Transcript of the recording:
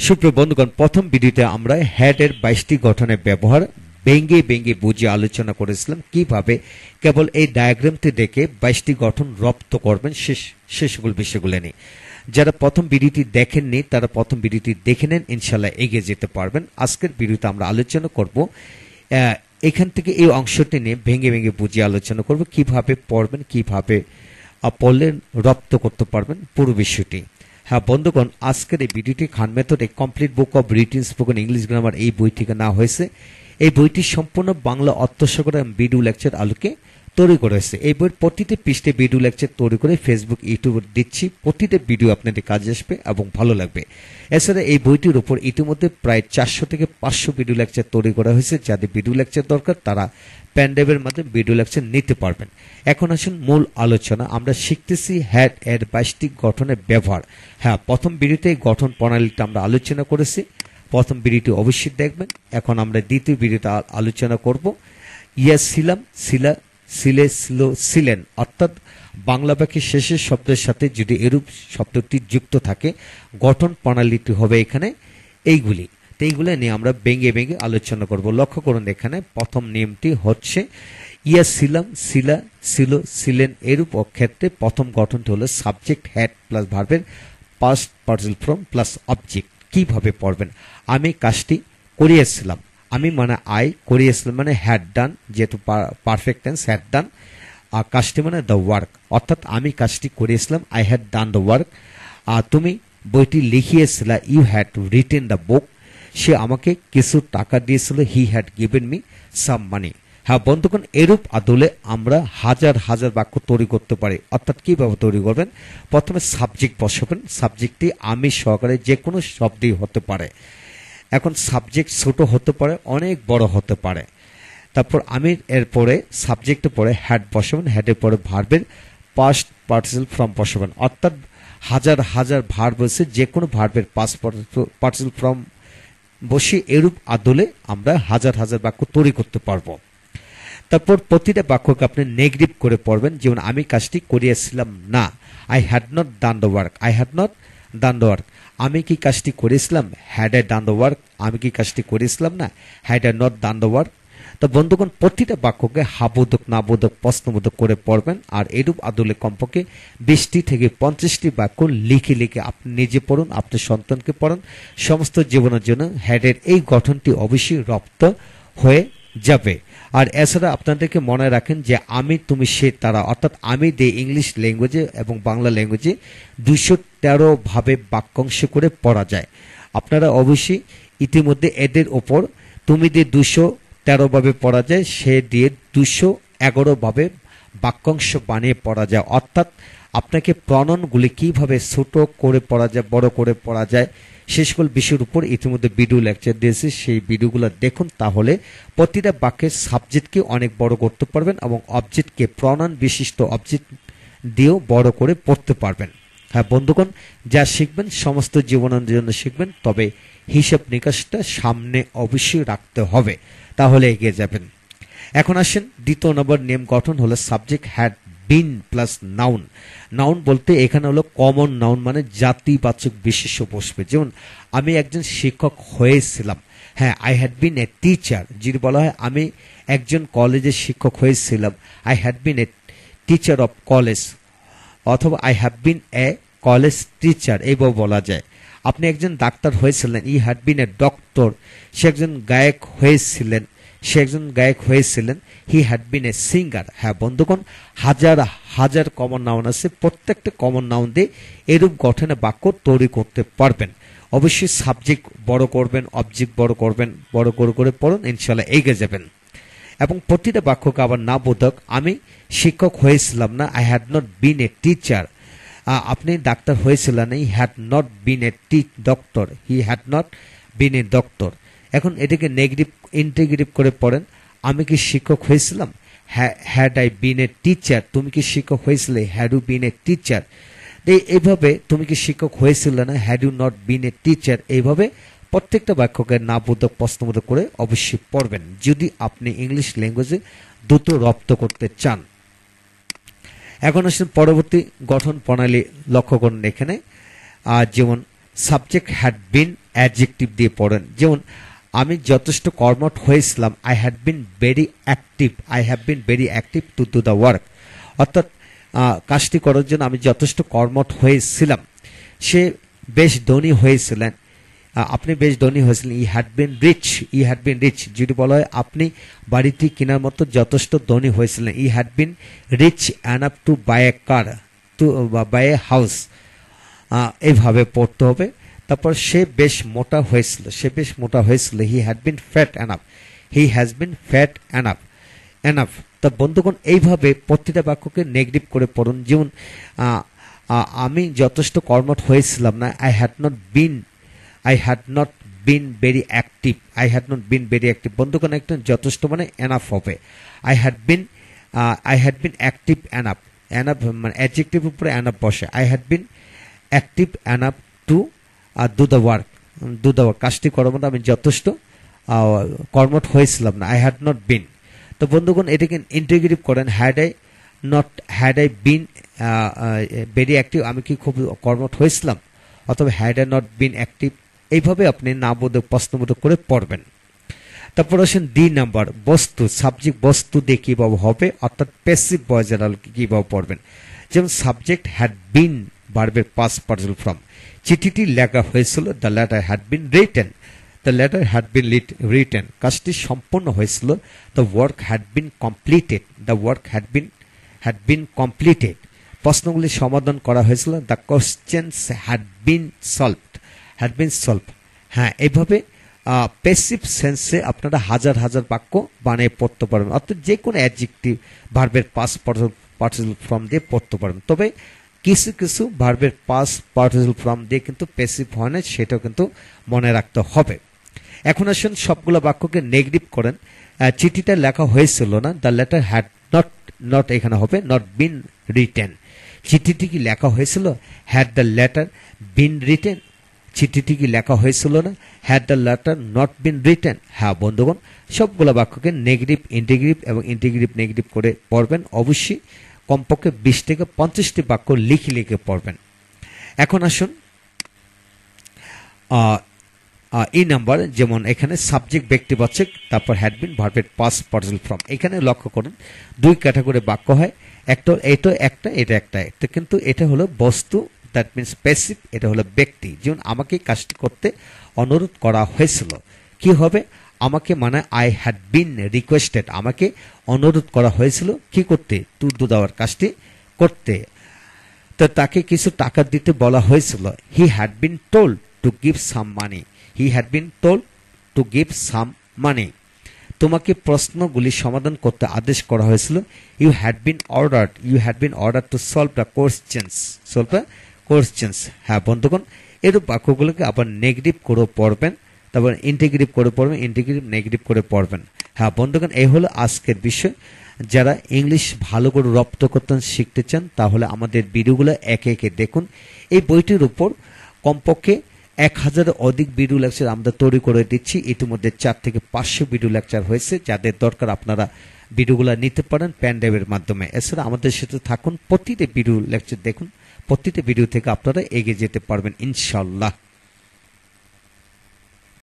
সুপ্রিয় বন্ধুগণ, প্রথম ভিডিওতে আমরা হ্যাডের 22টি গঠনের ব্যবহার ভেঙে ভেঙে বুঝিয়ে আলোচনা করেছিলাম কিভাবে কেবল এই ডায়াগ্রামটি দেখে 22টি গঠন রপ্ত করবেন সে সকল বিষয়গুলো নিয়ে। যারা প্রথম ভিডিওটি দেখেননি তারা প্রথম ভিডিওটি দেখে নেন, ইনশাল্লাহ এগিয়ে যেতে পারবেন। আজকের ভিডিওতে আমরা আলোচনা করব এখান থেকে এই অংশটি নিয়ে ভেঙে ভেঙে বুঝিয়ে আলোচনা করব কিভাবে পড়বেন, কিভাবে পড়লে রপ্ত করতে পারবেন পুরো বিষয়টি। হ্যাঁ বন্ধুগণ, আজকের এই ভিডিওটি Khan method a complete book of written spoken English grammar এই বই থেকে নেওয়া হয়েছে। এই বইটি সম্পূর্ণ বাংলা অর্থসহকারে ভিডিও লেকচার আলোকে তৈরি করা হয়েছে। এই বইয়ের প্রতিটি পৃষ্ঠে ভিডিও লেকচার তৈরি করে ফেসবুক, ইউটিউবে দিচ্ছি। প্রতিটি ভিডিও আপনাদের কাজে আসবে এবং ভালো লাগবে। এছাড়া এই বইটির উপর ইতিমধ্যে প্রায় 400 থেকে 500 ভিডিও লেকচার তৈরি করা হয়েছে। যাদের ভিডিও লেকচার দরকার তারা প্যান্ডেবের মাধ্যমে ভিডিও লেকচার নিতে পারবেন। এখন আসুন মূল আলোচনা। আমরা শিখতেছি হ্যাড এর 22টি গঠনের ব্যবহার। হ্যাঁ, প্রথম ভিডিওতে গঠন প্রণালীটা আমরা আলোচনা করেছি। প্রথম ভিডিওটি অবশ্যই দেখবেন। এখন আমরা দ্বিতীয় ভিডিওতে আলোচনা করব ইয়া ছিলাম, ছিলা, ছিলে, ছিল, ছিলেন, অর্থাৎ বাংলা বাক্যের শেষের শব্দের সাথে যদি এরূপ শব্দটি যুক্ত থাকে গঠন প্রণালীটি হবে এখানে এইগুলি। তো এইগুলো নিয়ে আমরা ভেঙে ভেঙে আলোচনা করব। লক্ষ্য করুন, এখানে প্রথম নিয়মটি হচ্ছে ইয়া ছিলাম, ছিলা, ছিল, ছিলেন এরূপ ক্ষেত্রে প্রথম গঠনটি হলো সাবজেক্ট হ্যাড প্লাস ভার্বের past participle form plus object. কিভাবে পড়বেন? আমি কাজটি করিয়েছিলাম, আমি মানে আই, করিয়েছিলাম মানে হ্যাড ডান, যেহেতু পারফেক্ট টেন্স হ্যাড ডান। আর কাজটি মানে দ্য ওয়ার্ক, অর্থাৎ আমি কাজটি করিয়েছিলাম, I had done the work. আর তুমি বইটি লিখিয়েছিলা, you had written the book. সে আমাকে কিছু টাকা দিয়েছিল, he had given me some money. হ্যাঁ বন্ধুগণ, এরূপ আদলে আমরা হাজার হাজার বাক্য তৈরি করতে পারি। অর্থাৎ কিভাবে তৈরি করবেন? প্রথমে সাবজেক্ট বসাবেন। সাবজেক্টটি আমি সহকারে যে কোনো শব্দই হতে পারে। এখন সাবজেক্ট ছোট হতে পারে, অনেক বড় হতে পারে। তারপর আমি এরপরে সাবজেক্টের পরে হ্যাড বসাবেন, হেডের পরে ভার্বের পাস্ট পার্টিসিপল ফর্ম বসাবেন। অর্থাৎ হাজার হাজার ভার্ব বসে যে কোনো ভার্বের পাস্ট পার্টিসিপল ফর্ম বসে এরূপ আদলে আমরা হাজার হাজার বাক্য তৈরি করতে পারবো। তারপর প্রতিটা বাক্যকে আপনি নেগেটিভ করে পড়বেন। যেমন আমি কাজটি করিয়েছিলাম না, I had not done the work, I had not done the work. আমি কি কাজটি করেছিলাম, had I done the work. আমি কি কাজটি করেছিলাম না, had I not done the work. তো বন্ধুগণ, প্রতিটা বাক্যকে হাবোধক নাবোধক প্রশ্নবোধক করে পড়বেন। আর এরূপ আদলে কমপক্ষে 20টি থেকে 50টি বাক্য লিখে লিখে আপনি নিজে পড়ুন, আপনার সন্তানকে পড়ুন। সমস্ত জীবনের জন্য হ্যাডের এই গঠনটি অবশ্যই রপ্ত হয়ে যাবে। আর এছাড়া আপনাদেরকে মনে রাখেন যে আমি, তুমি, সে, তারা, অর্থাৎ আমি দে ইংলিশ ল্যাঙ্গুয়েজে এবং বাংলা ল্যাঙ্গুয়েজে 213 ভাবে বাক্যাংশ করে পড়া যায়। আপনারা অবশ্যই ইতিমধ্যে এদের ওপর তুমি দিয়ে 213 ভাবে পড়া যায়, সে দিয়ে 211 ভাবে বাক্যাংশ বানিয়ে পড়া যায়। অর্থাৎ আপনাকে প্রণয়নগুলি কিভাবে ছোট করে পড়া যায়, বড় করে পড়া যায়, সে সকল বিষয়ের উপর ইতিমধ্যে ভিডিও লেকচার দিয়েছি। সেই ভিডিওগুলো দেখুন, তাহলে প্রতিটা বাক্যের সাবজেক্টকে অনেক বড় করতে পারবেন এবং অবজেক্টকে প্রণয়ন বিশিষ্ট অবজেক্ট দিয়েও বড় করে পড়তে পারবেন। হ্যাঁ বন্ধুগণ, যা শিখবেন সমস্ত জীবনের জন্য শিখবেন, তবে হিসাব নিকাশটা সামনে অবশ্যই রাখতে হবে, তাহলে এগিয়ে যাবেন। এখন আসেন দ্বিতীয় নম্বর নিয়ম গঠন হলো subject had been plus noun. Noun বলতে এখানে হলো কমন নাউন, মানে জাতিবাচক বিশেষ্য বসবে। যেমন আমি একজন শিক্ষক হয়েছিলাম, হ্যাঁ I had been a teacher. যদি বলা হয় আমি একজন কলেজের শিক্ষক হয়েছিলাম, I had been a teacher of college, অথবা I have been a college teacher, এইভাবে বলা যায়। আপনি একজন ডাক্তার হয়েছিলেন, he had been a doctor. সে একজন গায়ক হয়েছিলেন, সে একজন গায়ক হয়েছিলেন, হি হ্যাড বিন এ সিঙ্গার। হ্যাঁ বন্ধুগণ, হাজার হাজার কমন নাউন আছে। প্রত্যেকটা কমন নাউন দিয়ে এরূপ গঠনে বাক্য তৈরি করতে পারবেন। অবশ্যই সাবজেক্ট বড় করবেন, অবজেক্ট বড় করবেন, বড় করে করে পড়ুন, ইনশাল্লাহ এগিয়ে যাবেন। এবং প্রতিটা বাক্যকে আবার না বোধক, আমি শিক্ষক হয়েছিলাম না, I had not been a teacher. আপনি ডাক্তার হয়েছিলেন, he had not been a doctor, he had not been a doctor. এখন এটাকে নেগেটিভ ইন্টিগ্রেটিভ করে পড়েন, আমি কি শিক্ষক হয়েছিলাম, had I been a teacher. তুমি কি শিক্ষক হয়েছিলে, had you been a teacher. এইভাবে তুমি কি শিক্ষক হয়েছিলে না, had you not been a teacher. এইভাবে প্রত্যেকটা বাক্যকে না বোধক প্রশ্নবোধক করে অবশ্যই পড়বেন, যদি আপনি ইংলিশ ল্যাঙ্গুয়েজে দ্রুত রপ্ত করতে চান। এখন আসেন পরবর্তী গঠন প্রণালী। লক্ষ্য করুন এখানে যেমন সাবজেক্ট হ্যাড বিন অ্যাডজেক্টিভ দিয়ে পড়েন, যেমন আমি যথেষ্ট কর্মঠ হয়েছিলাম, I had been very active, I have been very active to do the work. অর্থাৎ কাজটি করার জন্য আমি যথেষ্ট কর্মঠ হয়েছিলাম। সে বেশ ধনী হয়েছিলেন, আপনি বেশ ধনী হয়েছিলেন, he had been rich, he had been rich. যদি বলা হয় আপনি বাড়িটি কেনার মতো যথেষ্ট ধনী হয়েছিলেন, he had been rich enough to buy a car, to buy a house, এইভাবে পড়তে হবে। তারপর সে বেশ মোটা হয়েছিল, সে বেশ মোটা হয়েছিল, he had bin fat enough, he has been fat enough, enough. তা বন্ধুগণ এইভাবে প্রতিটা বাক্যকে নেগেটিভ করে পড়ুন। যেমন আমি যথেষ্ট কর্মঠ হয়েছিলাম না, I had not been, I had not been very active, I had not been very active. বন্ধুগণ একটা যথেষ্ট মানে এনাফ হবে। I had bin active enough, enough মানে অ্যাডজেক্টিভ উপরে এনাফ বসে। I had bin active enough to do the work, do the work, কাজটি করার মতো আমি যথেষ্ট কর্মঠ হয়েছিলাম না, আই হ্যাড নট বিন। তো বন্ধুগণ এটাকে ইন্টিগ্রেটিভ করেন, had I been very active, আমি কি খুব কর্মঠ হয়েছিলাম, অথবা had I not been active. এইভাবে আপনি নামবোধক প্রশ্নবোধক করে পড়বেন। তারপর আসেন ডি নাম্বার, বস্তু, সাবজেক্ট বস্তু দিয়ে কিভাবে হবে, অর্থাৎ প্যাসিভ ভয়েসের কিভাবে পড়বেন। যেমন সাবজেক্ট হ্যাড বিন, ভার্বের পাস্ট পার্টিসিপল ফর্ম, চিঠিটি লেখা হয়েছিল, the letter had been written, the letter had been written, কাজটি সম্পন্ন হয়েছিল, the work had been completed, the work had been completed, প্রশ্নগুলি সমাধান করা হয়েছিল, the questions had been solved, had been solve. হ্যাঁ, এইভাবে প্যাসিভ সেন্সে আপনারা হাজার হাজার বাক্য বানিয়ে পড়তে পারবেন, অর্থাৎ যে কোনো অ্যাডজেক্টিভ ভার্বের পাস্ট পার্টিসিপল ফর্ম দিয়ে পড়তে পারবেন। তবে কিছু কিছু ভার্বের পাস্ট পার্টিসিপল ফর্ম দিয়ে কিন্তু প্যাসিভ হয় না, সেটাও কিন্তু মনে রাখতে হবে। এখন আসুন সবগুলো বাক্যকে নেগেটিভ করেন। চিঠিটা লেখা হয়েছিল না, দ্য লেটার হ্যাড নট এখানে হবে নট বিন রিটেন। চিঠিটি কি লেখা হয়েছিল, had the letter been written, চিঠিটি কি লেখা হয়েছিল না, had the letter not been written. হ্যাঁ বন্ধুগণ, সবগুলো বাক্যকে নেগেটিভ ইন্টিগ্রেটিভ এবং ইন্টিগ্রেটিভ নেগেটিভ করে পড়বেন। অবশ্যই কমপক্ষে 20 থেকে 50টি বাক্য লিখে লিখে পড়বেন। এখন আসুন এই নাম্বার, যেমন এখানে সাবজেক্ট ব্যক্তিবাচক, তারপর হ্যাড বিন, ভার্বের পাস্ট পার্টিসিপল ফর্ম। এখানে লক্ষ্য করুন দুই ক্যাটাগরি বাক্য হয়, একটা এটা একটা, কিন্তু এটা হলো বস্তু, দ্যাট মিনস প্যাসিভ, এটা হলো ব্যক্তি। যেমন আমাকে কাজটি করতে অনুরোধ করা হয়েছিল, কি হবে, আমাকে মানে আই হ্যাড বিন রিকোয়েস্টেড, আমাকে অনুরোধ করা হয়েছিল কি করতে, টু ডু দেওয়ার কাজটি করতে। তো তাকে কিছু টাকা দিতে বলা হয়েছিল, he had been told to give some money, he had been told to give some money. তোমাকে প্রশ্নগুলি সমাধান করতে আদেশ করা হয়েছিল, you had been ordered to solve the questions. হ্যাঁ বন্ধুগণ, এরূপ বাক্যগুলোকে আবার নেগেটিভ করে পড়বেন, তারপর ইন্টিগ্রেটিভ করে পড়বেন, ইন্টিগ্রেটিভ নেগেটিভ করে পড়বেন। হ্যাঁ বন্ধুগণ, এই হলো আজকের বিষয়। যারা ইংলিশ ভালো করে রপ্ত করতে শিখতে চান, তাহলে আমাদের ভিডিওগুলো একে একে দেখুন। এই বইটির উপর কমপক্ষে 1000-এর অধিক ভিডিও লেকচার আমরা তৈরি করে দিচ্ছি। ইতিমধ্যে 4 থেকে 500 ভিডিও লেকচার হয়েছে, যাদের দরকার আপনারা ভিডিওগুলো নিতে পারেন পেন ড্রাইভের মাধ্যমে। এছাড়া আমাদের সাথে থাকুন, প্রতিটি ভিডিও লেকচার দেখুন, প্রতিটি ভিডিও থেকে আপনারা এগিয়ে যেতে পারবেন ইনশাআল্লাহ।